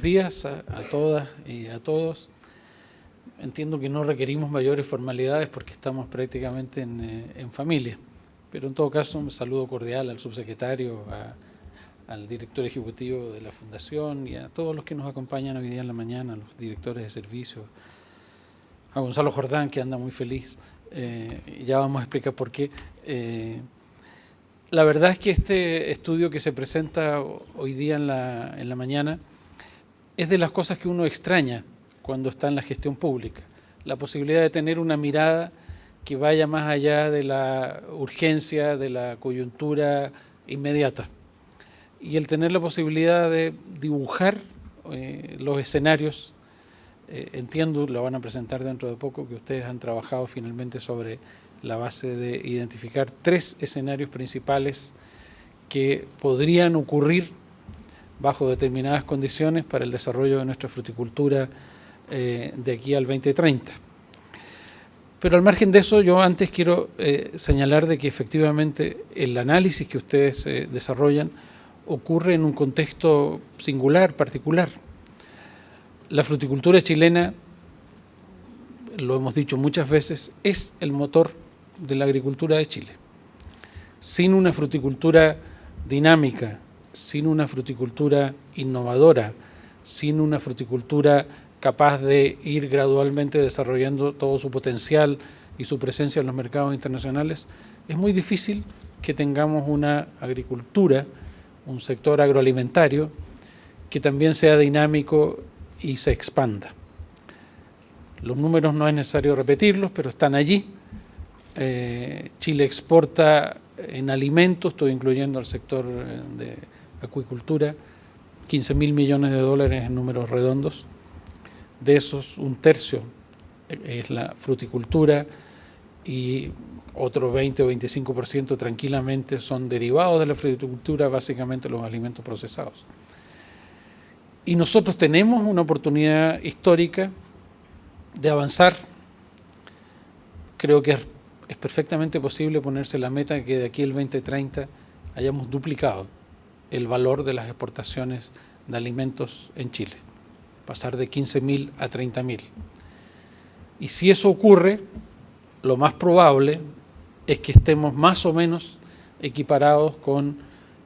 buenos días a todas y a todos. Entiendo que no requerimos mayores formalidades porque estamos prácticamente en familia, pero en todo caso un saludo cordial al subsecretario, al director ejecutivo de la Fundación y a todos los que nos acompañan hoy día en la mañana, a los directores de servicios, a Gonzalo Jordán, que anda muy feliz, y ya vamos a explicar por qué. La verdad es que este estudio que se presenta hoy día en la mañana es de las cosas que uno extraña cuando está en la gestión pública, la posibilidad de tener una mirada que vaya más allá de la urgencia, de la coyuntura inmediata, y el tener la posibilidad de dibujar los escenarios. Entiendo, lo van a presentar dentro de poco, que ustedes han trabajado finalmente sobre la base de identificar 3 escenarios principales que podrían ocurrir bajo determinadas condiciones para el desarrollo de nuestra fruticultura de aquí al 2030. Pero al margen de eso, yo antes quiero señalar de que efectivamente el análisis que ustedes desarrollan ocurre en un contexto singular, particular. La fruticultura chilena, lo hemos dicho muchas veces, es el motor de la agricultura de Chile. Sin una fruticultura dinámica, sin una fruticultura innovadora, sin una fruticultura capaz de ir gradualmente desarrollando todo su potencial y su presencia en los mercados internacionales, es muy difícil que tengamos una agricultura, un sector agroalimentario que también sea dinámico y se expanda. Los números no es necesario repetirlos, pero están allí. Chile exporta en alimentos, estoy incluyendo al sector de acuicultura, 15.000 millones de dólares en números redondos. De esos, un tercio es la fruticultura y otro 20 o 25% tranquilamente son derivados de la fruticultura, básicamente los alimentos procesados. Y nosotros tenemos una oportunidad histórica de avanzar. Creo que es perfectamente posible ponerse la meta de que de aquí al 2030 hayamos duplicado el valor de las exportaciones de alimentos en Chile, pasar de 15.000 a 30.000. Y si eso ocurre, lo más probable es que estemos más o menos equiparados con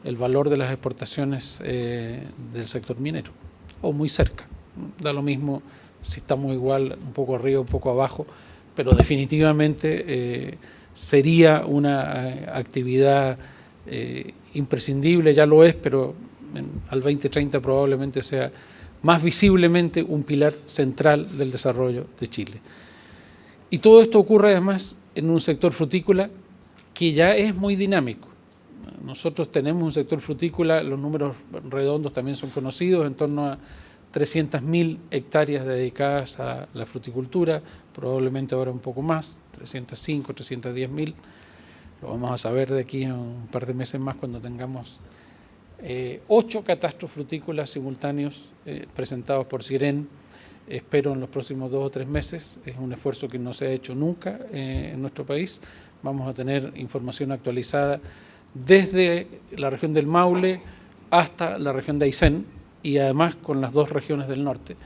el valor de las exportaciones del sector minero, o muy cerca. Da lo mismo si estamos igual, un poco arriba, un poco abajo, pero definitivamente sería una actividad imprescindible, ya lo es, pero al 2030 probablemente sea más visiblemente un pilar central del desarrollo de Chile. Y todo esto ocurre además en un sector frutícola que ya es muy dinámico. Nosotros tenemos un sector frutícola, los números redondos también son conocidos, en torno a 300.000 hectáreas dedicadas a la fruticultura, probablemente ahora un poco más, 305, 310.000. Lo vamos a saber de aquí a un par de meses más cuando tengamos 8 catastros frutícolas simultáneos presentados por Ciren. Espero en los próximos 2 o 3 meses. Es un esfuerzo que no se ha hecho nunca en nuestro país. Vamos a tener información actualizada desde la región del Maule hasta la región de Aysén y además con las 2 regiones del norte,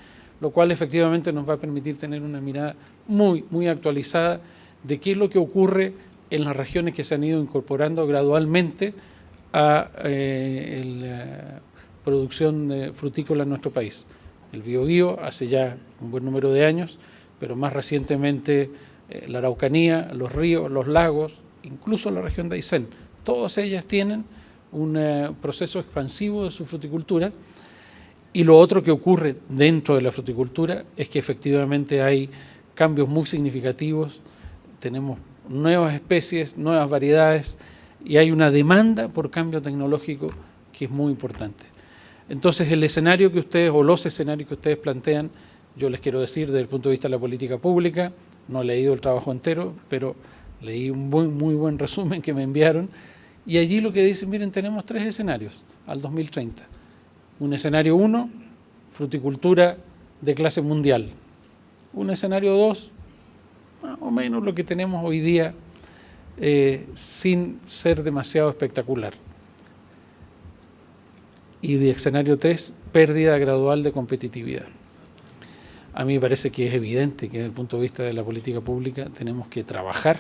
lo cual efectivamente nos va a permitir tener una mirada muy, muy actualizada de qué es lo que ocurre en las regiones que se han ido incorporando gradualmente a la producción frutícola en nuestro país. El Biobío hace ya un buen número de años, pero más recientemente la Araucanía, los ríos, los lagos, incluso la región de Aysén, todas ellas tienen un proceso expansivo de su fruticultura. Y lo otro que ocurre dentro de la fruticultura es que efectivamente hay cambios muy significativos, tenemos nuevas especies, nuevas variedades y hay una demanda por cambio tecnológico que es muy importante. Entonces el escenario que ustedes, o los escenarios que ustedes plantean, yo les quiero decir desde el punto de vista de la política pública, no he leído el trabajo entero, pero leí un muy buen resumen que me enviaron y allí lo que dicen, miren, tenemos 3 escenarios al 2030. Un escenario 1, fruticultura de clase mundial. Un escenario 2, más o menos lo que tenemos hoy día, sin ser demasiado espectacular. y de escenario 3, pérdida gradual de competitividad. A mí me parece que es evidente que desde el punto de vista de la política pública tenemos que trabajar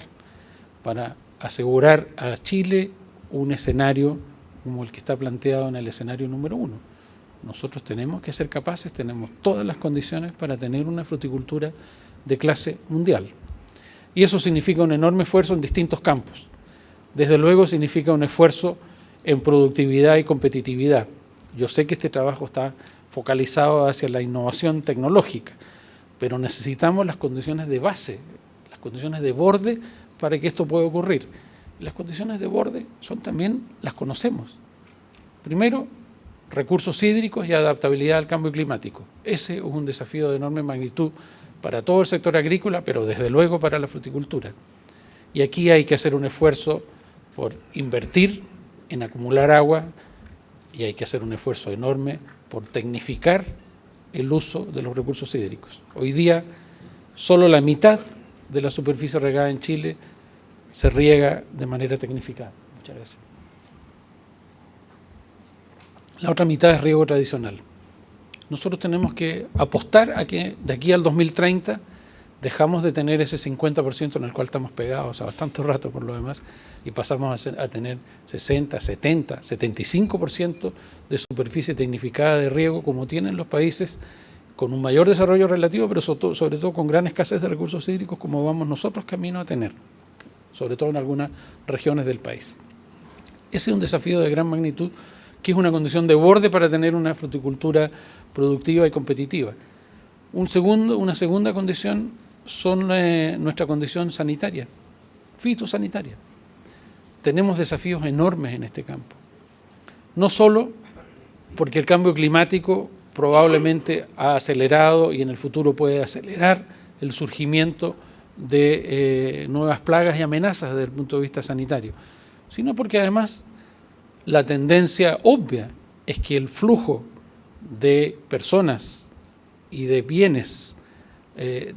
para asegurar a Chile un escenario como el que está planteado en el escenario número 1. Nosotros tenemos que ser capaces, tenemos todas las condiciones para tener una fruticultura de clase mundial. Y eso significa un enorme esfuerzo en distintos campos. Desde luego significa un esfuerzo en productividad y competitividad. Yo sé que este trabajo está focalizado hacia la innovación tecnológica, pero necesitamos las condiciones de base, las condiciones de borde para que esto pueda ocurrir. Las condiciones de borde también las conocemos. Primero, recursos hídricos y adaptabilidad al cambio climático. Ese es un desafío de enorme magnitud para todo el sector agrícola, pero desde luego para la fruticultura. Y aquí hay que hacer un esfuerzo por invertir en acumular agua y hay que hacer un esfuerzo enorme por tecnificar el uso de los recursos hídricos. Hoy día, solo la mitad de la superficie regada en Chile se riega de manera tecnificada. Muchas gracias. La otra mitad es riego tradicional. Nosotros tenemos que apostar a que de aquí al 2030 dejamos de tener ese 50% en el cual estamos pegados a bastante rato por lo demás y pasamos a tener 60, 70, 75% de superficie tecnificada de riego como tienen los países con un mayor desarrollo relativo, pero sobre todo con gran escasez de recursos hídricos como vamos nosotros camino a tener, sobre todo en algunas regiones del país. Ese es un desafío de gran magnitud que es una condición de borde para tener una fruticultura productiva y competitiva. Una segunda condición son nuestra condición sanitaria, fitosanitaria. Tenemos desafíos enormes en este campo. No solo porque el cambio climático probablemente ha acelerado y en el futuro puede acelerar el surgimiento de nuevas plagas y amenazas desde el punto de vista sanitario, sino porque además la tendencia obvia es que el flujo de personas y de bienes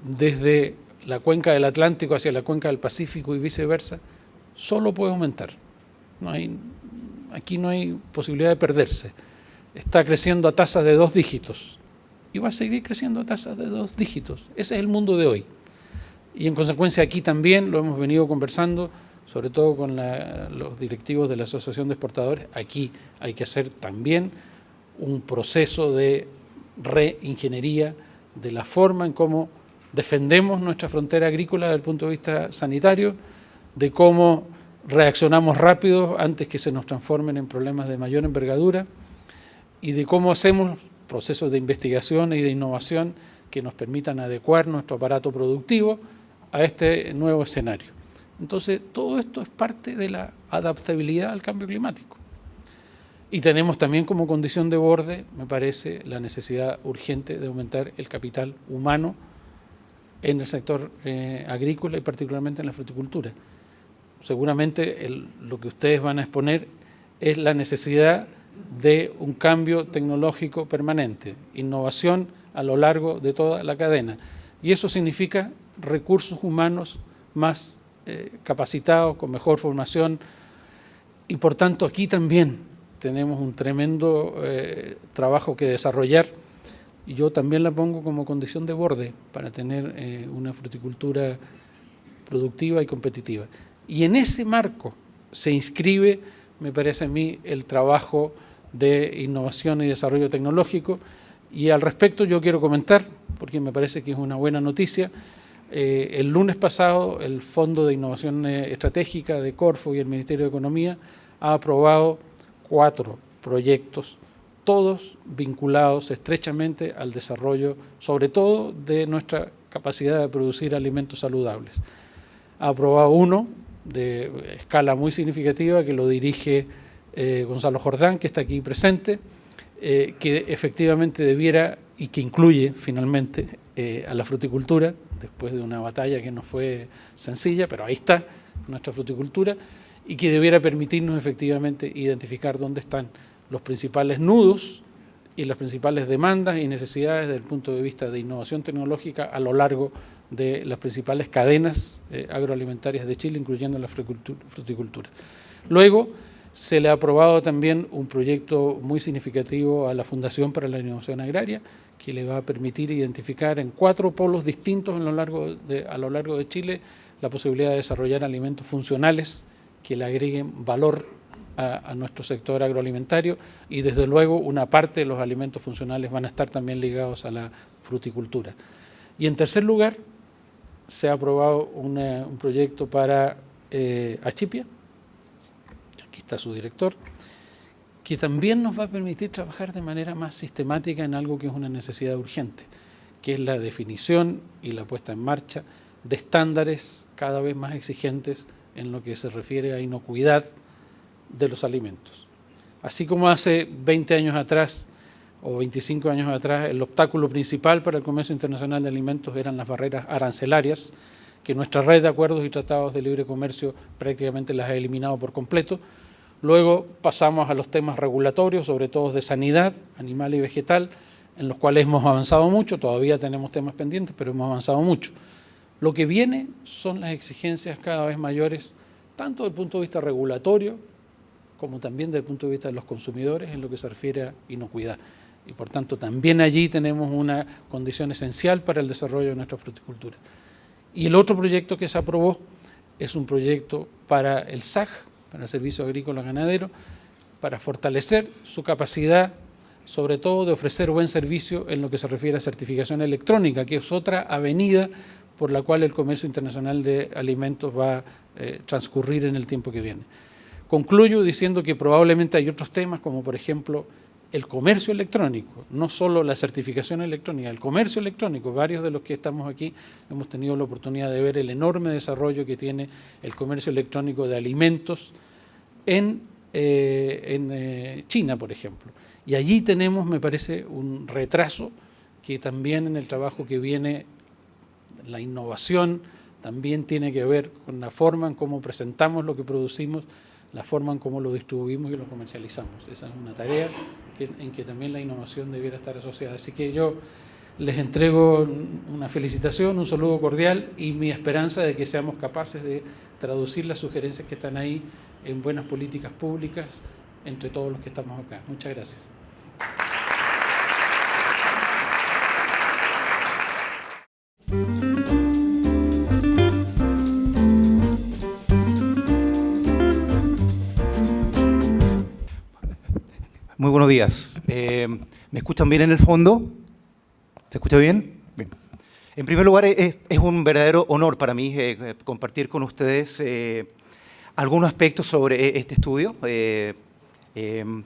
desde la cuenca del Atlántico hacia la cuenca del Pacífico y viceversa, solo puede aumentar. Aquí no hay posibilidad de perderse. Está creciendo a tasas de 2 dígitos y va a seguir creciendo a tasas de 2 dígitos. Ese es el mundo de hoy. Y en consecuencia aquí también lo hemos venido conversando, sobre todo con los directivos de la Asociación de Exportadores. Aquí hay que hacer también un proceso de reingeniería de la forma en cómo defendemos nuestra frontera agrícola desde el punto de vista sanitario, de cómo reaccionamos rápido antes que se nos transformen en problemas de mayor envergadura y de cómo hacemos procesos de investigación y de innovación que nos permitan adecuar nuestro aparato productivo a este nuevo escenario. Entonces, todo esto es parte de la adaptabilidad al cambio climático. Y tenemos también como condición de borde, me parece, la necesidad urgente de aumentar el capital humano en el sector agrícola y particularmente en la fruticultura. Seguramente lo que ustedes van a exponer es la necesidad de un cambio tecnológico permanente, innovación a lo largo de toda la cadena. Y eso significa recursos humanos más capacitados, con mejor formación, y por tanto aquí también tenemos un tremendo trabajo que desarrollar, y yo también la pongo como condición de borde para tener una fruticultura productiva y competitiva. Y en ese marco se inscribe, me parece a mí, el trabajo de innovación y desarrollo tecnológico, y al respecto yo quiero comentar, porque me parece que es una buena noticia. El lunes pasado el Fondo de Innovación Estratégica de Corfo y el Ministerio de Economía ha aprobado 4 proyectos, todos vinculados estrechamente al desarrollo, sobre todo de nuestra capacidad de producir alimentos saludables. Ha aprobado uno de escala muy significativa que lo dirige Gonzalo Jordán, que está aquí presente, que efectivamente debiera y que incluye finalmente a la fruticultura, después de una batalla que no fue sencilla, pero ahí está nuestra fruticultura, y que debiera permitirnos efectivamente identificar dónde están los principales nudos y las principales demandas y necesidades desde el punto de vista de innovación tecnológica a lo largo de las principales cadenas agroalimentarias de Chile, incluyendo la fruticultura. Luego Se le ha aprobado también un proyecto muy significativo a la Fundación para la Innovación Agraria, que le va a permitir identificar en 4 polos distintos a lo largo de Chile la posibilidad de desarrollar alimentos funcionales que le agreguen valor a nuestro sector agroalimentario, y desde luego una parte de los alimentos funcionales van a estar también ligados a la fruticultura. Y en tercer lugar, se ha aprobado un proyecto para Achipia, aquí está su director, que también nos va a permitir trabajar de manera más sistemática en algo que es una necesidad urgente, que es la definición y la puesta en marcha de estándares cada vez más exigentes en lo que se refiere a inocuidad de los alimentos. Así como hace 20 años atrás o 25 años atrás el obstáculo principal para el comercio internacional de alimentos eran las barreras arancelarias, que nuestra red de acuerdos y tratados de libre comercio prácticamente las ha eliminado por completo. Luego pasamos a los temas regulatorios, sobre todo de sanidad animal y vegetal, en los cuales hemos avanzado mucho, todavía tenemos temas pendientes, pero hemos avanzado mucho. Lo que viene son las exigencias cada vez mayores, tanto desde el punto de vista regulatorio, como también desde el punto de vista de los consumidores en lo que se refiere a inocuidad. Y por tanto también allí tenemos una condición esencial para el desarrollo de nuestra fruticultura. Y el otro proyecto que se aprobó es un proyecto para el SAG, para el Servicio Agrícola Ganadero, para fortalecer su capacidad, sobre todo de ofrecer buen servicio en lo que se refiere a certificación electrónica, que es otra avenida por la cual el comercio internacional de alimentos va a transcurrir en el tiempo que viene. Concluyo diciendo que probablemente hay otros temas, como por ejemplo el comercio electrónico, no solo la certificación electrónica, el comercio electrónico. Varios de los que estamos aquí hemos tenido la oportunidad de ver el enorme desarrollo que tiene el comercio electrónico de alimentos en China, por ejemplo. Y allí tenemos, me parece, un retraso que también en el trabajo que viene, la innovación también tiene que ver con la forma en cómo presentamos lo que producimos, la forma en cómo lo distribuimos y lo comercializamos. Esa es una tarea en que también la innovación debiera estar asociada. Así que yo les entrego una felicitación, un saludo cordial y mi esperanza de que seamos capaces de traducir las sugerencias que están ahí en buenas políticas públicas entre todos los que estamos acá. Muchas gracias. Muy buenos días. ¿Me escuchan bien en el fondo? ¿Se escucha bien? Bien. En primer lugar, es un verdadero honor para mí compartir con ustedes algunos aspectos sobre este estudio. Es un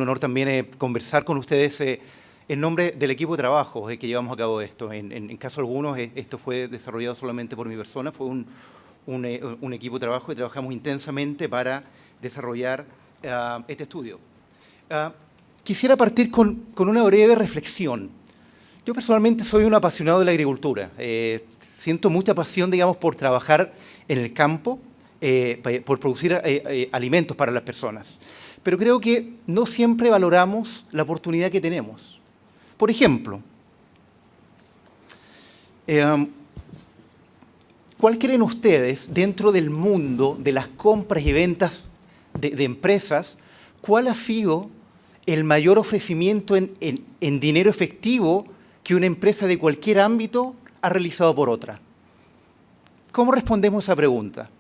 honor también conversar con ustedes en nombre del equipo de trabajo que llevamos a cabo esto. En caso alguno, esto fue desarrollado solamente por mi persona, fue un equipo de trabajo y trabajamos intensamente para desarrollar este estudio. Quisiera partir con una breve reflexión. Yo personalmente soy un apasionado de la agricultura. Siento mucha pasión, digamos, por trabajar en el campo, por producir alimentos para las personas. Pero creo que no siempre valoramos la oportunidad que tenemos. Por ejemplo, ¿cuál creen ustedes, dentro del mundo de las compras y ventas de empresas, cuál ha sido el mayor ofrecimiento en dinero efectivo que una empresa de cualquier ámbito ha realizado por otra? ¿Cómo respondemos a esa pregunta?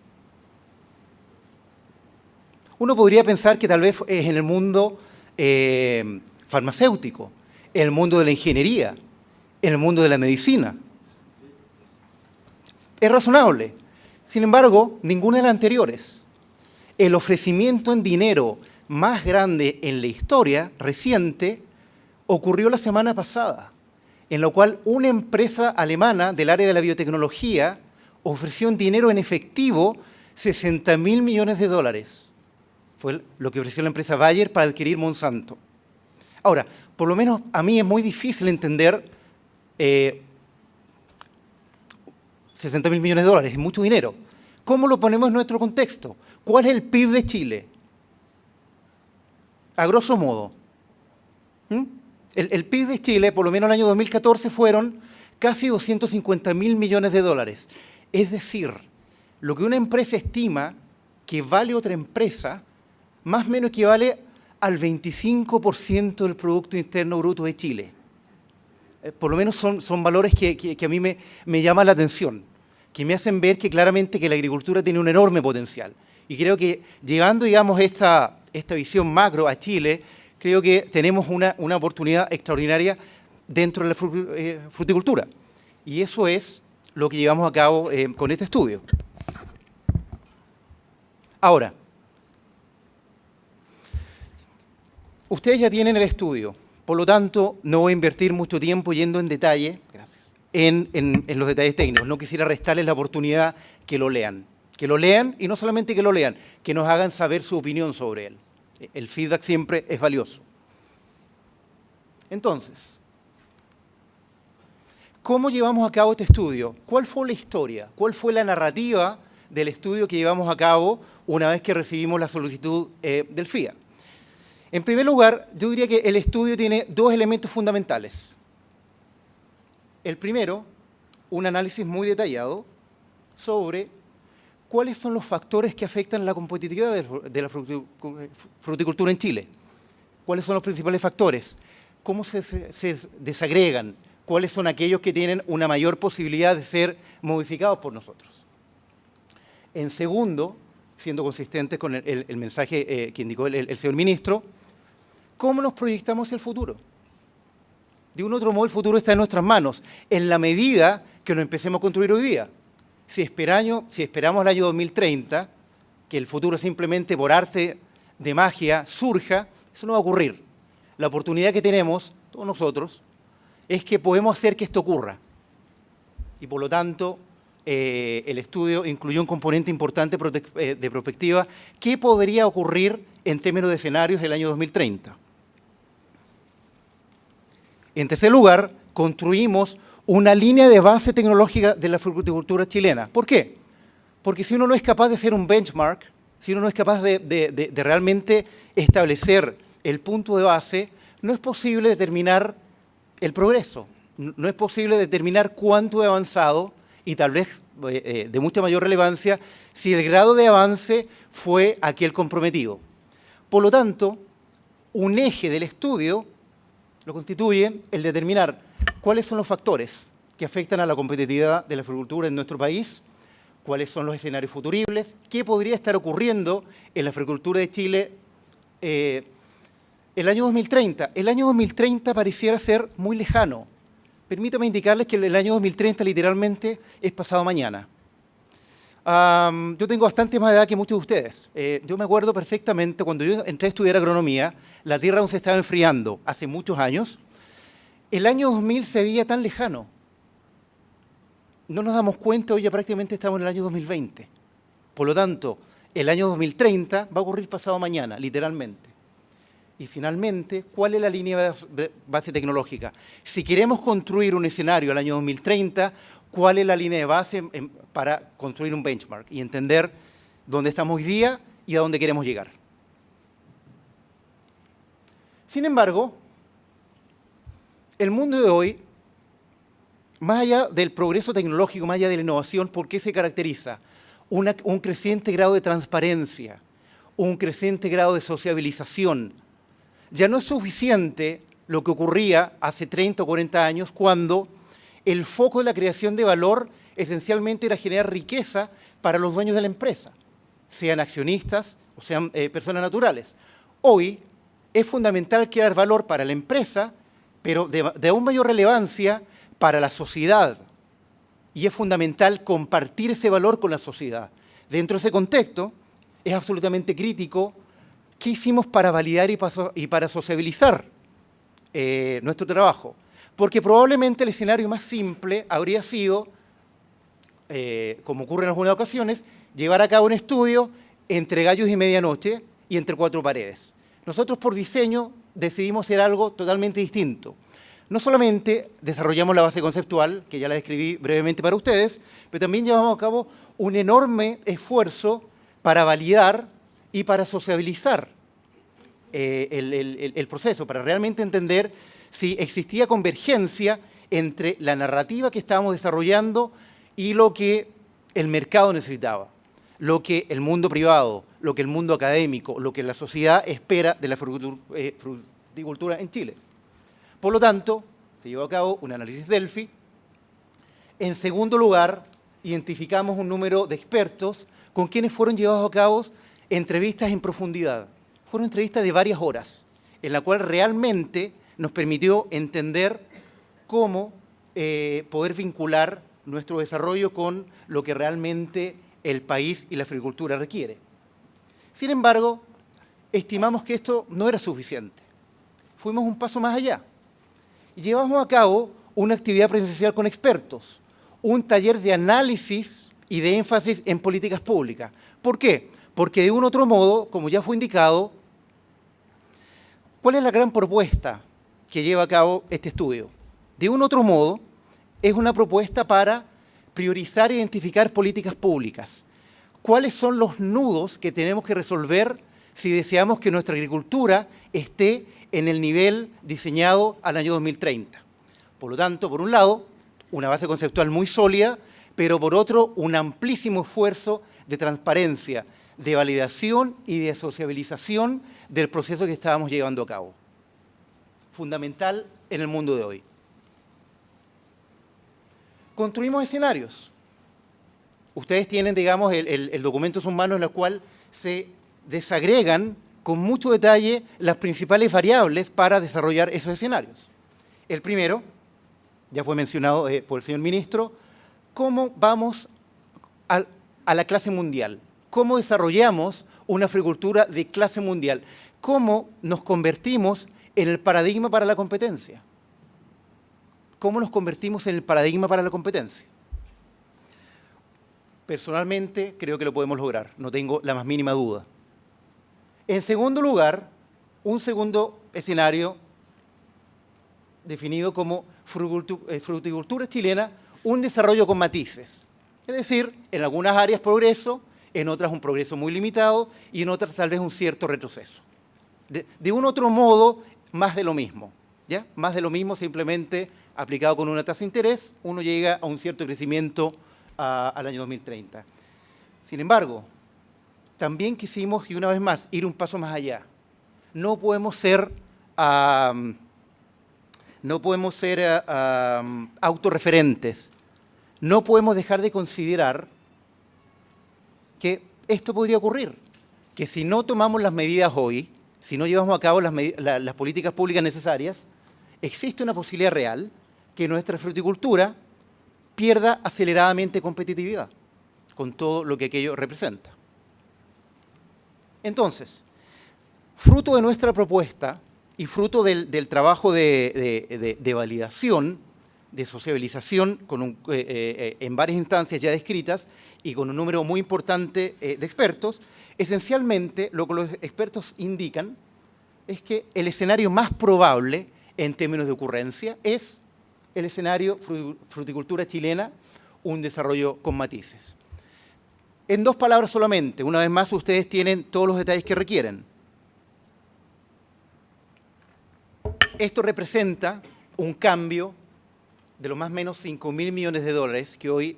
Uno podría pensar que tal vez es en el mundo farmacéutico, en el mundo de la ingeniería, en el mundo de la medicina. Es razonable. Sin embargo, ninguna de las anteriores. El ofrecimiento en dinero más grande en la historia reciente ocurrió la semana pasada, en lo cual una empresa alemana del área de la biotecnología ofreció en dinero en efectivo $60.000 millones. Fue lo que ofreció la empresa Bayer para adquirir Monsanto. Ahora, por lo menos a mí es muy difícil entender $60.000 millones, es mucho dinero. ¿Cómo lo ponemos en nuestro contexto? ¿Cuál es el PIB de Chile? A grosso modo. El PIB de Chile, por lo menos en el año 2014, fueron casi $250.000 millones. Es decir, lo que una empresa estima que vale otra empresa, más o menos equivale al 25% del Producto Interno Bruto de Chile. Por lo menos son valores que a mí me llaman la atención, que me hacen ver que claramente que la agricultura tiene un enorme potencial. Y creo que llevando, digamos, esta visión macro a Chile, creo que tenemos una oportunidad extraordinaria dentro de la fruticultura. Y eso es lo que llevamos a cabo con este estudio. Ahora, ustedes ya tienen el estudio, por lo tanto, no voy a invertir mucho tiempo yendo en detalle en los detalles técnicos. No quisiera restarles la oportunidad que lo lean. Que lo lean, y no solamente que lo lean, que nos hagan saber su opinión sobre él. El feedback siempre es valioso. Entonces, ¿cómo llevamos a cabo este estudio? ¿Cuál fue la historia? ¿Cuál fue la narrativa del estudio que llevamos a cabo una vez que recibimos la solicitud del FIA? En primer lugar, yo diría que el estudio tiene dos elementos fundamentales. El primero, un análisis muy detallado sobre cuáles son los factores que afectan la competitividad de la fruticultura en Chile. ¿Cuáles son los principales factores? ¿Cómo se desagregan? ¿Cuáles son aquellos que tienen una mayor posibilidad de ser modificados por nosotros? En segundo, siendo consistentes con el mensaje que indicó el señor ministro, ¿cómo nos proyectamos hacia el futuro? De un otro modo, el futuro está en nuestras manos, en la medida que lo empecemos a construir hoy día. Si esperamos el año 2030, que el futuro simplemente por arte de magia surja, eso no va a ocurrir. La oportunidad que tenemos, todos nosotros, es que podemos hacer que esto ocurra. Y por lo tanto, el estudio incluyó un componente importante de prospectiva. ¿Qué podría ocurrir en términos de escenarios del año 2030? En tercer lugar, construimos una línea de base tecnológica de la fruticultura chilena. ¿Por qué? Porque si uno no es capaz de hacer un benchmark, si uno no es capaz de realmente establecer el punto de base, no es posible determinar el progreso, no es posible determinar cuánto he avanzado y tal vez de mucha mayor relevancia si el grado de avance fue aquel comprometido. Por lo tanto, un eje del estudio lo constituye el determinar cuáles son los factores que afectan a la competitividad de la agricultura en nuestro país, cuáles son los escenarios futuribles, qué podría estar ocurriendo en la agricultura de Chile el año 2030. El año 2030 pareciera ser muy lejano. Permítame indicarles que el año 2030 literalmente es pasado mañana. Yo tengo bastante más edad que muchos de ustedes. Yo me acuerdo perfectamente cuando yo entré a estudiar agronomía, la tierra aún se estaba enfriando hace muchos años. El año 2000 se veía tan lejano. No nos damos cuenta, hoy ya prácticamente estamos en el año 2020. Por lo tanto, el año 2030 va a ocurrir pasado mañana, literalmente. Y finalmente, ¿cuál es la línea de base tecnológica? Si queremos construir un escenario al año 2030, ¿cuál es la línea de base para construir un benchmark y entender dónde estamos hoy día y a dónde queremos llegar? Sin embargo, el mundo de hoy, más allá del progreso tecnológico, más allá de la innovación, ¿por qué se caracteriza? Un creciente grado de transparencia, un creciente grado de sociabilización. Ya no es suficiente lo que ocurría hace 30 o 40 años cuando el foco de la creación de valor esencialmente era generar riqueza para los dueños de la empresa, sean accionistas o sean personas naturales. Hoy es fundamental crear valor para la empresa, pero de aún mayor relevancia para la sociedad. Y es fundamental compartir ese valor con la sociedad. Dentro de ese contexto, es absolutamente crítico qué hicimos para validar y para sociabilizar nuestro trabajo. Porque probablemente el escenario más simple habría sido, como ocurre en algunas ocasiones, llevar a cabo un estudio entre gallos y medianoche y entre cuatro paredes. Nosotros por diseño decidimos hacer algo totalmente distinto. No solamente desarrollamos la base conceptual, que ya la describí brevemente para ustedes, pero también llevamos a cabo un enorme esfuerzo para validar y para sociabilizar el proceso, para realmente entender si existía convergencia entre la narrativa que estábamos desarrollando y lo que el mercado necesitaba. lo que el mundo privado, lo que el mundo académico, lo que la sociedad espera de la fruticultura en Chile. Por lo tanto, se llevó a cabo un análisis Delphi. En segundo lugar, identificamos un número de expertos con quienes fueron llevados a cabo entrevistas en profundidad. Fueron entrevistas de varias horas, en la cual realmente nos permitió entender cómo poder vincular nuestro desarrollo con lo que realmente el país y la agricultura requiere. Sin embargo, estimamos que esto no era suficiente. Fuimos un paso más allá y llevamos a cabo una actividad presencial con expertos, un taller de análisis y de énfasis en políticas públicas. ¿Por qué? Porque de un otro modo, como ya fue indicado, ¿cuál es la gran propuesta que lleva a cabo este estudio? De un otro modo, es una propuesta para priorizar e identificar políticas públicas. ¿Cuáles son los nudos que tenemos que resolver si deseamos que nuestra agricultura esté en el nivel diseñado al año 2030? Por lo tanto, por un lado, una base conceptual muy sólida, pero por otro, un amplísimo esfuerzo de transparencia, de validación y de sociabilización del proceso que estábamos llevando a cabo. Fundamental en el mundo de hoy. Construimos escenarios. Ustedes tienen, digamos, el documento en sus manos en el cual se desagregan con mucho detalle las principales variables para desarrollar esos escenarios. El primero, ya fue mencionado por el señor ministro, cómo vamos a la clase mundial, cómo desarrollamos una agricultura de clase mundial, cómo nos convertimos en el paradigma para la competencia. ¿Cómo nos convertimos en el paradigma para la competencia? Personalmente creo que lo podemos lograr, no tengo la más mínima duda. En segundo lugar, un segundo escenario definido como fruticultura chilena, un desarrollo con matices. Es decir, en algunas áreas progreso, en otras un progreso muy limitado y en otras tal vez un cierto retroceso. De un otro modo, más de lo mismo. ¿Ya? Más de lo mismo, simplemente aplicado con una tasa de interés, uno llega a un cierto crecimiento al año 2030. Sin embargo, también quisimos, y una vez más, ir un paso más allá. No podemos ser autorreferentes. No podemos dejar de considerar que esto podría ocurrir, que si no tomamos las medidas hoy, si no llevamos a cabo las políticas públicas necesarias, existe una posibilidad real que nuestra fruticultura pierda aceleradamente competitividad, con todo lo que aquello representa. Entonces, fruto de nuestra propuesta y fruto del trabajo de validación, de sociabilización en varias instancias ya descritas y con un número muy importante de expertos, esencialmente lo que los expertos indican es que el escenario más probable en términos de ocurrencia es el escenario fruticultura chilena, un desarrollo con matices. En dos palabras solamente, una vez más ustedes tienen todos los detalles que requieren. Esto representa un cambio de lo más o menos 5.000 millones de dólares que hoy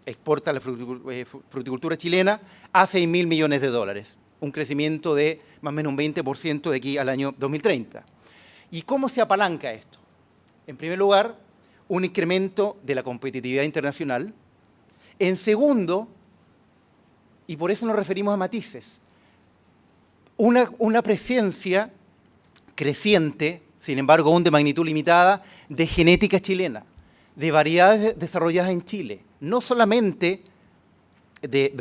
exporta la fruticultura chilena a 6.000 millones de dólares. Un crecimiento de más o menos un 20% de aquí al año 2030. ¿Y cómo se apalanca esto? En primer lugar, un incremento de la competitividad internacional. En segundo, y por eso nos referimos a matices, una presencia creciente, sin embargo aún de magnitud limitada, de genética chilena, de variedades desarrolladas en Chile, no solamente de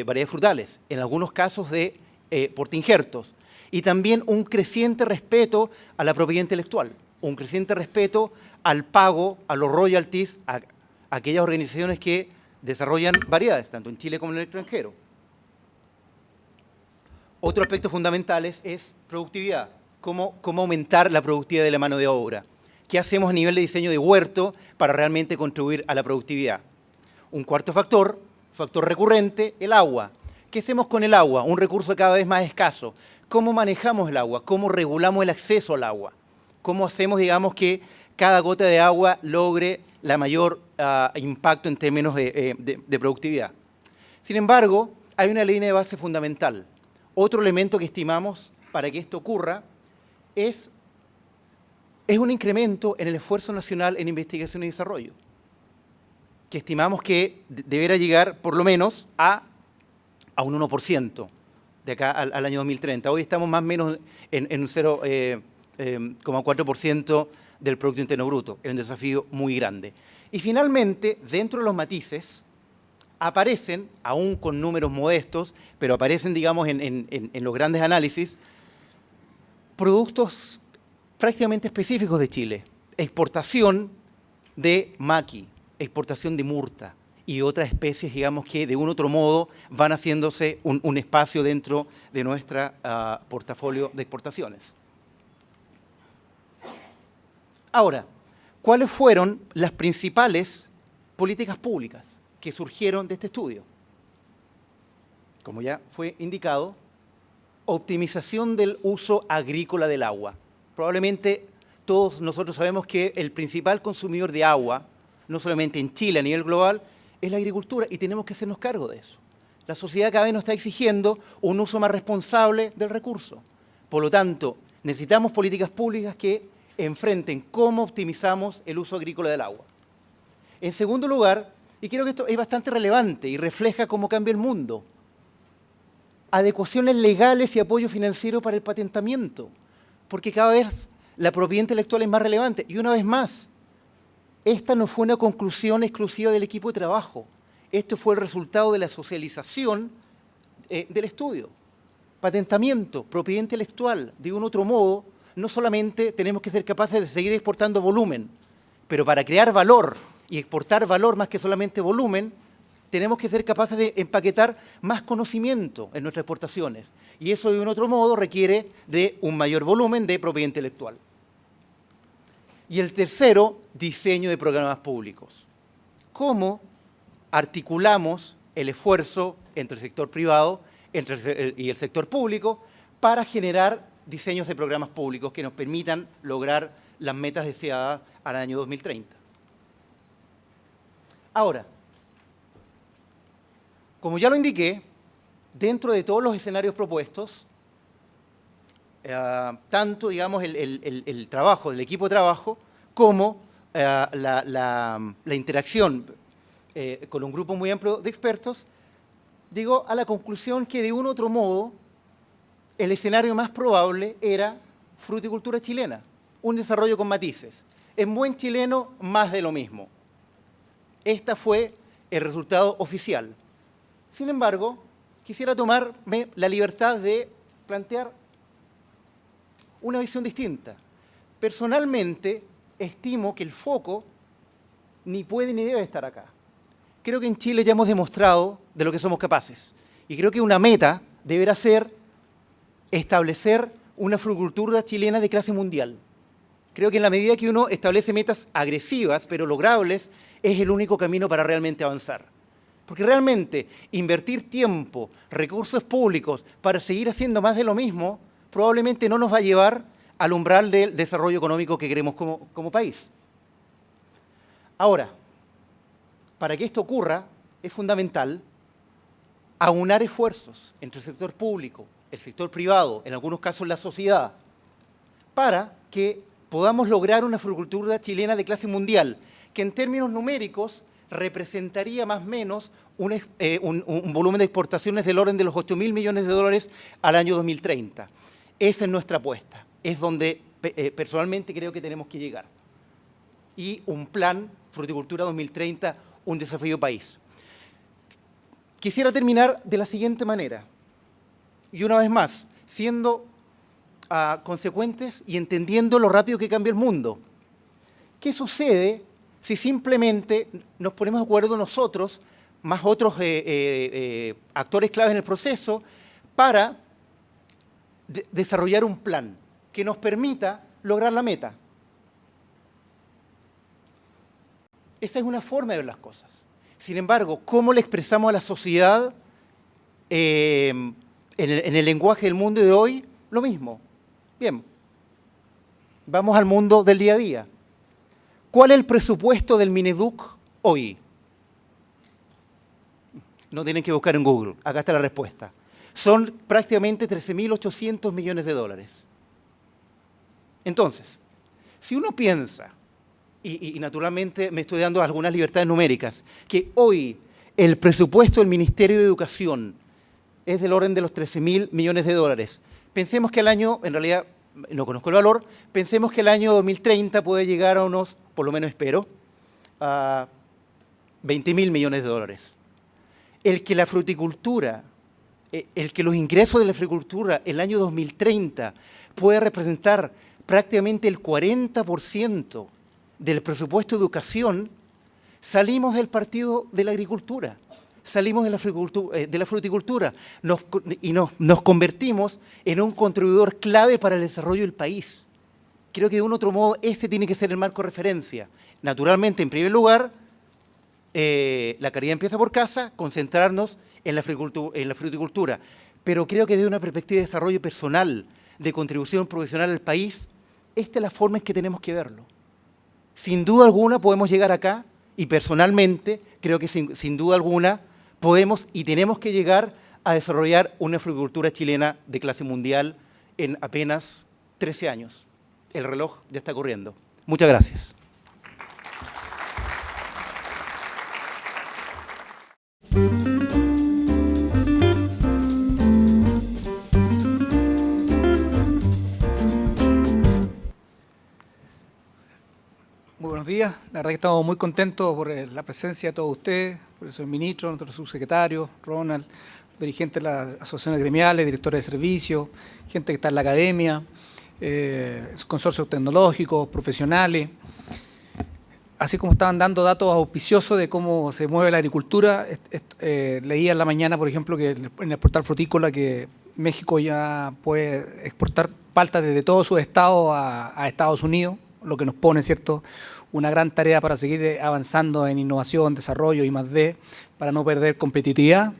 variedades frutales, en algunos casos de portainjertos, y también un creciente respeto a la propiedad intelectual, un creciente respeto al pago, a los royalties, a aquellas organizaciones que desarrollan variedades, tanto en Chile como en el extranjero. Otro aspecto fundamental es productividad. Cómo aumentar la productividad de la mano de obra. ¿Qué hacemos a nivel de diseño de huerto para realmente contribuir a la productividad? Un cuarto factor recurrente, el agua. ¿Qué hacemos con el agua? Un recurso cada vez más escaso. ¿Cómo manejamos el agua? ¿Cómo regulamos el acceso al agua? ¿Cómo hacemos, digamos, que cada gota de agua logre la mayor impacto en términos de productividad? Sin embargo, hay una línea de base fundamental. Otro elemento que estimamos para que esto ocurra es un incremento en el esfuerzo nacional en investigación y desarrollo, que estimamos que deberá llegar por lo menos a un 1% de acá al año 2030. Hoy estamos más o menos en un 0,4% del Producto Interno Bruto. Es un desafío muy grande. Y finalmente, dentro de los matices, aparecen, aún con números modestos, pero aparecen, digamos, en los grandes análisis, productos prácticamente específicos de Chile. Exportación de maqui, exportación de murta y otras especies, digamos, que de un otro modo van haciéndose un espacio dentro de nuestro portafolio de exportaciones. Ahora, ¿cuáles fueron las principales políticas públicas que surgieron de este estudio? Como ya fue indicado, optimización del uso agrícola del agua. Probablemente todos nosotros sabemos que el principal consumidor de agua, no solamente en Chile, a nivel global, es la agricultura y tenemos que hacernos cargo de eso. La sociedad cada vez nos está exigiendo un uso más responsable del recurso. Por lo tanto, necesitamos políticas públicas que enfrenten cómo optimizamos el uso agrícola del agua. En segundo lugar, y creo que esto es bastante relevante y refleja cómo cambia el mundo, adecuaciones legales y apoyo financiero para el patentamiento, porque cada vez la propiedad intelectual es más relevante. Y una vez más, esta no fue una conclusión exclusiva del equipo de trabajo. Esto fue el resultado de la socialización del estudio. Patentamiento, propiedad intelectual, de un otro modo, no solamente tenemos que ser capaces de seguir exportando volumen, pero para crear valor y exportar valor más que solamente volumen, tenemos que ser capaces de empaquetar más conocimiento en nuestras exportaciones. Y eso, de un otro modo, requiere de un mayor volumen de propiedad intelectual. Y el tercero, diseño de programas públicos. ¿Cómo articulamos el esfuerzo entre el sector privado y el sector público para generar diseños de programas públicos que nos permitan lograr las metas deseadas al año 2030? Ahora, como ya lo indiqué, dentro de todos los escenarios propuestos, tanto, digamos, el trabajo del equipo de trabajo como la interacción con un grupo muy amplio de expertos, llegó a la conclusión que de un u otro modo el escenario más probable era fruticultura chilena, un desarrollo con matices. En buen chileno, más de lo mismo. Este fue el resultado oficial. Sin embargo, quisiera tomarme la libertad de plantear una visión distinta. Personalmente, estimo que el foco ni puede ni debe estar acá. Creo que en Chile ya hemos demostrado de lo que somos capaces. Y creo que una meta deberá ser establecer una fruticultura chilena de clase mundial. Creo que en la medida que uno establece metas agresivas, pero logrables, es el único camino para realmente avanzar. Porque realmente invertir tiempo, recursos públicos para seguir haciendo más de lo mismo, probablemente no nos va a llevar al umbral del desarrollo económico que queremos como país. Ahora, para que esto ocurra, es fundamental aunar esfuerzos entre el sector público, el sector privado, en algunos casos la sociedad, para que podamos lograr una fruticultura chilena de clase mundial, que en términos numéricos representaría más o menos un volumen de exportaciones del orden de los 8.000 millones de dólares al año 2030. Esa es nuestra apuesta, es donde personalmente creo que tenemos que llegar. Y un plan Fruticultura 2030, un desafío país. Quisiera terminar de la siguiente manera, y una vez más, siendo consecuentes y entendiendo lo rápido que cambia el mundo. ¿Qué sucede si simplemente nos ponemos de acuerdo nosotros, más otros actores claves en el proceso, para desarrollar un plan que nos permita lograr la meta? Esa es una forma de ver las cosas. Sin embargo, ¿cómo le expresamos a la sociedad en el lenguaje del mundo de hoy? Lo mismo. Bien, vamos al mundo del día a día. ¿Cuál es el presupuesto del Mineduc hoy? no tienen que buscar en Google, acá está la respuesta. Son prácticamente 13.800 millones de dólares. Entonces, si uno piensa, y naturalmente me estoy dando algunas libertades numéricas, que hoy el presupuesto del Ministerio de Educación es del orden de los 13.000 millones de dólares. Pensemos que el año, en realidad no conozco el valor, pensemos que el año 2030 puede llegar a unos, por lo menos espero, a 20.000 millones de dólares. El que la fruticultura, el que los ingresos de la fruticultura el año 2030 puede representar prácticamente el 40% del presupuesto de educación, salimos del partido de la agricultura, salimos de la fruticultura y nos convertimos en un contribuidor clave para el desarrollo del país. Creo que de un otro modo este tiene que ser el marco de referencia. Naturalmente, en primer lugar, la caridad empieza por casa, concentrarnos en la fruticultura. Pero creo que desde una perspectiva de desarrollo personal, de contribución profesional al país, esta es la forma en que tenemos que verlo. Sin duda alguna podemos llegar acá y personalmente creo que sin duda alguna podemos y tenemos que llegar a desarrollar una fruticultura chilena de clase mundial en apenas 13 años. El reloj ya está corriendo. Muchas gracias. Muy buenos días. La verdad que estamos muy contentos por la presencia de todos ustedes, por el señor ministro, nuestro subsecretario, Ronald, dirigentes de las asociaciones gremiales, directores de servicios, gente que está en la academia, consorcios tecnológicos, profesionales. Así como estaban dando datos auspiciosos de cómo se mueve la agricultura, leía en la mañana, por ejemplo, que en el portal frutícola que México ya puede exportar palta desde todos sus estados a Estados Unidos, lo que nos pone, ¿cierto?, una gran tarea para seguir avanzando en innovación, desarrollo y +D, para no perder competitividad.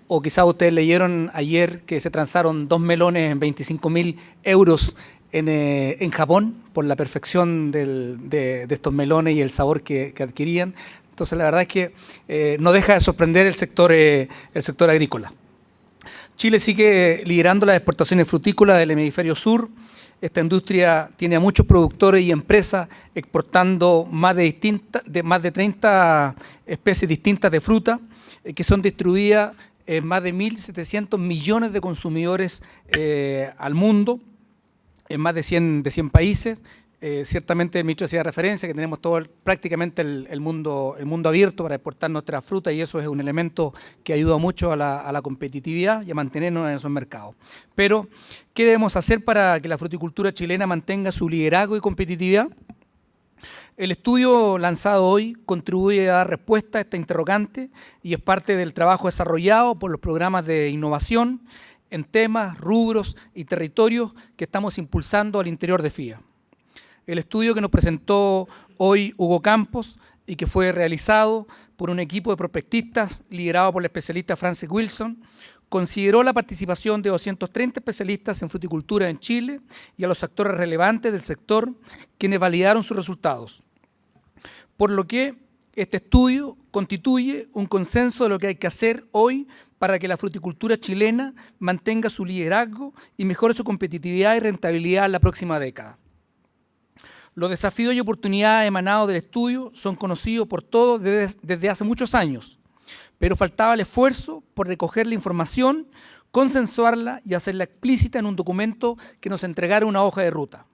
O quizás ustedes leyeron ayer que se transaron 2 melones en 25.000 euros en Japón por la perfección de estos melones y el sabor que adquirían. Entonces la verdad es que no deja de sorprender el sector agrícola. Chile sigue liderando las exportaciones frutícolas del hemisferio sur. Esta industria tiene a muchos productores y empresas exportando más de 30 especies distintas de fruta que son distribuidas en más de 1.700 millones de consumidores al mundo, en más de 100 países. Ciertamente el ministro hacía referencia que tenemos prácticamente el mundo abierto para exportar nuestras frutas y eso es un elemento que ayuda mucho a la competitividad y a mantenernos en esos mercados. Pero, ¿qué debemos hacer para que la fruticultura chilena mantenga su liderazgo y competitividad? El estudio lanzado hoy contribuye a dar respuesta a esta interrogante y es parte del trabajo desarrollado por los programas de innovación en temas, rubros y territorios que estamos impulsando al interior de FIA. El estudio que nos presentó hoy Hugo Campos y que fue realizado por un equipo de prospectistas liderado por el especialista Francis Wilson, consideró la participación de 230 especialistas en fruticultura en Chile y a los actores relevantes del sector quienes validaron sus resultados. Por lo que este estudio constituye un consenso de lo que hay que hacer hoy para que la fruticultura chilena mantenga su liderazgo y mejore su competitividad y rentabilidad en la próxima década. Los desafíos y oportunidades emanados del estudio son conocidos por todos desde hace muchos años, pero faltaba el esfuerzo por recoger la información, consensuarla y hacerla explícita en un documento que nos entregara una hoja de ruta.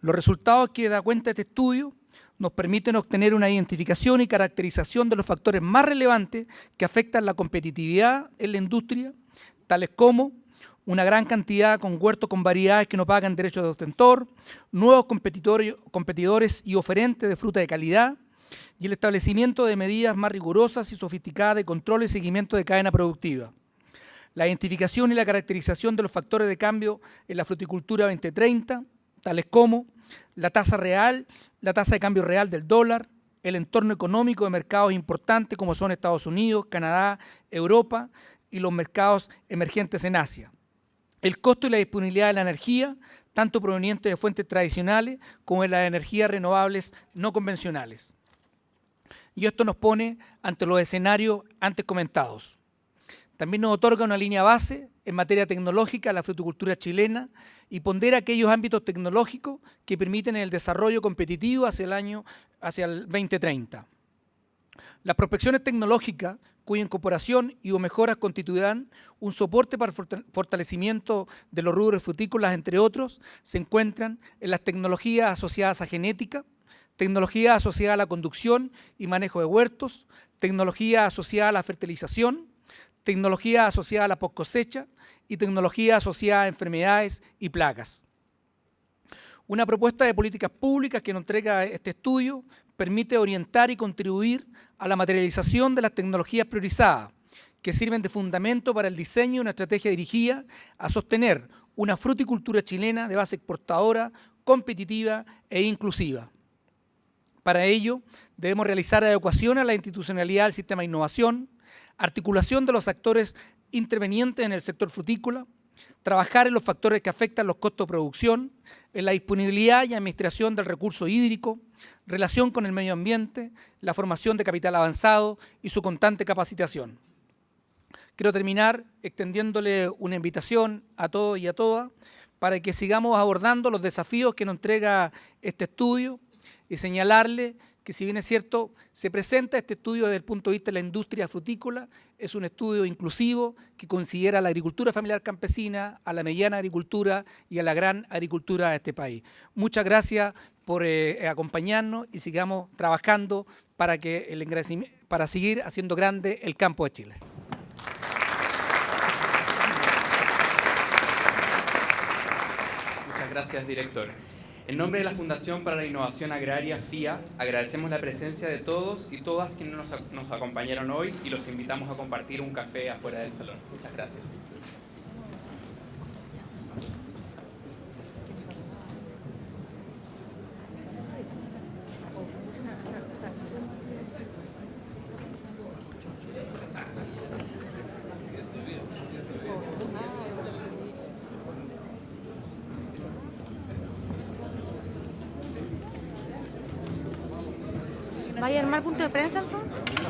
Los resultados que da cuenta este estudio nos permiten obtener una identificación y caracterización de los factores más relevantes que afectan la competitividad en la industria, tales como una gran cantidad con huertos con variedades que no pagan derechos de ostentor, nuevos competidores y oferentes de fruta de calidad y el establecimiento de medidas más rigurosas y sofisticadas de control y seguimiento de cadena productiva. La identificación y la caracterización de los factores de cambio en la fruticultura 2030, tales como la tasa de cambio real del dólar, el entorno económico de mercados importantes como son Estados Unidos, Canadá, Europa y los mercados emergentes en Asia. El costo y la disponibilidad de la energía, tanto proveniente de fuentes tradicionales como de las energías renovables no convencionales. Y esto nos pone ante los escenarios antes comentados. También nos otorga una línea base en materia tecnológica a la fruticultura chilena y pondera aquellos ámbitos tecnológicos que permiten el desarrollo competitivo hacia el 2030. Las prospecciones tecnológicas, cuya incorporación y o mejoras constituirán un soporte para el fortalecimiento de los rubros frutícolas, entre otros, se encuentran en las tecnologías asociadas a genética, tecnologías asociadas a la conducción y manejo de huertos, tecnología asociada a la fertilización, tecnología asociada a la post cosecha y tecnología asociada a enfermedades y plagas. Una propuesta de políticas públicas que nos entrega este estudio permite orientar y contribuir a la materialización de las tecnologías priorizadas, que sirven de fundamento para el diseño de una estrategia dirigida a sostener una fruticultura chilena de base exportadora, competitiva e inclusiva. Para ello, debemos realizar adecuación a la institucionalidad del sistema de innovación, articulación de los actores intervenientes en el sector frutícola, trabajar en los factores que afectan los costos de producción, en la disponibilidad y administración del recurso hídrico, relación con el medio ambiente, la formación de capital avanzado y su constante capacitación. Quiero terminar extendiéndole una invitación a todos y a todas para que sigamos abordando los desafíos que nos entrega este estudio y señalarle que, si bien es cierto, se presenta este estudio desde el punto de vista de la industria frutícola, es un estudio inclusivo que considera a la agricultura familiar campesina, a la mediana agricultura y a la gran agricultura de este país. Muchas gracias por acompañarnos y sigamos trabajando para seguir haciendo grande el campo de Chile. Muchas gracias, director. En nombre de la Fundación para la Innovación Agraria, FIA, agradecemos la presencia de todos y todas quienes nos acompañaron hoy y los invitamos a compartir un café afuera del salón. Muchas gracias. ¿Vaya a armar punto de prensa entonces?